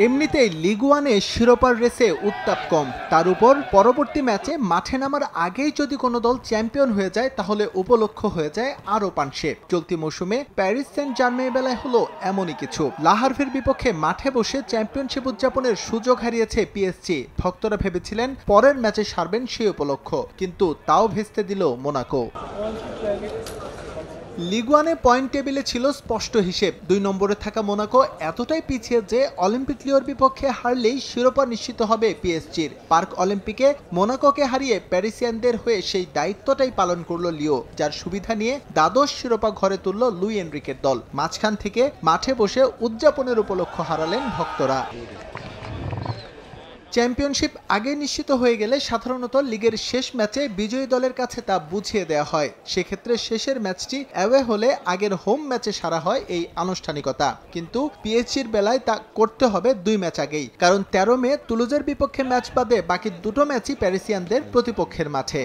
এমনিতেই লিগ ওয়ানে শিরোপার রেসে উত্তাপ কম, তার উপর পরবর্তী ম্যাচে মাঠে নামার আগেই যদি কোনো দল চ্যাম্পিয়ন হয়ে যায় তাহলে উপলক্ষ হয়ে যায় আরও পানসে। চলতি মৌসুমে প্যারিস সেন্ট জার্মের বেলায় হলো এমনই কিছু। লাহারভের বিপক্ষে মাঠে বসে চ্যাম্পিয়নশিপ উদযাপনের সুযোগ হারিয়েছে পিএসজি। ভক্তরা ভেবেছিলেন পরের ম্যাচে সারবেন সেই উপলক্ষ, কিন্তু তাও ভেস্তে দিল মোনাকো। লিগ ওয়ানে পয়েন্ট টেবিলে ছিল স্পষ্ট হিসেব। 2 নম্বরে থাকা মোনাকো এতটাই পিছিয়ে যে অলিম্পিক লিওর বিপক্ষে হারলেই শিরোপা নিশ্চিত হবে পিএসজির। পার্ক অলিম্পিকে মোনাকোকে হারিয়ে প্যারিসিয়ানদের হয়ে সেই দায়িত্বটাই পালন করল লিও, যার সুবিধা নিয়ে দ্বাদশ শিরোপা ঘরে তুলল লুই এনরিকের দল। মাঝখান থেকে মাঠে বসে উদযাপনের উপলক্ষ হারালেন ভক্তরা। চ্যাম্পিয়নশিপ আগে নিশ্চিত হয়ে গেলে সাধারণত লিগের শেষ ম্যাচে বিজয়ী দলের কাছে তা বুঝিয়ে দেওয়া হয়। সেক্ষেত্রে শেষের ম্যাচটি অ্যাওয়ে হলে আগের হোম ম্যাচে সারা হয় এই আনুষ্ঠানিকতা। কিন্তু পিএসজির বেলায় তা করতে হবে 2 ম্যাচ আগেই, কারণ 13 মে তুলুজের বিপক্ষে ম্যাচ বাদে বাকি 2টো ম্যাচই প্যারিসিয়ানদের প্রতিপক্ষের মাঠে।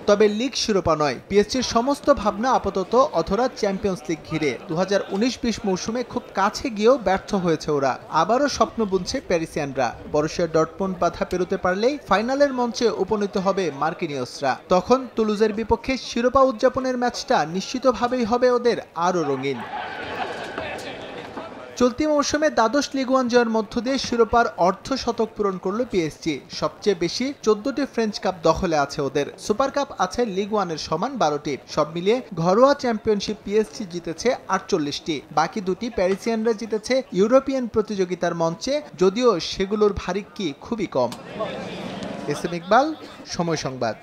তবে লিগ শিরোপা নয়, পিএসজির সমস্ত ভাবনা আপাতত অধরা চ্যাম্পিয়ন্স লিগ ঘিরে। 2019-20 মৌসুমে খুব কাছে গিয়েও ব্যর্থ হয়েছে ওরা। আবারও স্বপ্ন বুনছে প্যারিসিয়ানরা। বরুসিয়া ডর্টমুন্ড বাধা পেরোতে পারলেই ফাইনালের মঞ্চে উপনীত হবে মার্কিনিয়সরা। তখন তুলুজের বিপক্ষে শিরোপা উদযাপনের ম্যাচটা নিশ্চিতভাবেই হবে ওদের আরও রঙিন। চলতি মৌসুমে দ্বাদশ লিগ ওয়ান জয়ের মধ্য দিয়ে শিরোপার অর্ধশতক পূরণ করল পিএসজি। সবচেয়ে বেশি 14টি ফ্রেঞ্চ কাপ দখলে আছে ওদের। সুপার কাপ আছে লিগ ওয়ানের সমান 12টি। সব মিলিয়ে ঘরোয়া চ্যাম্পিয়নশিপ পিএসজি জিতেছে 48টি। বাকি 2টি প্যারিসিয়ানরা জিতেছে ইউরোপিয়ান প্রতিযোগিতার মঞ্চে, যদিও সেগুলোর ভারিক্কি খুবই কম। এস এম ইকবাল, সময় সংবাদ।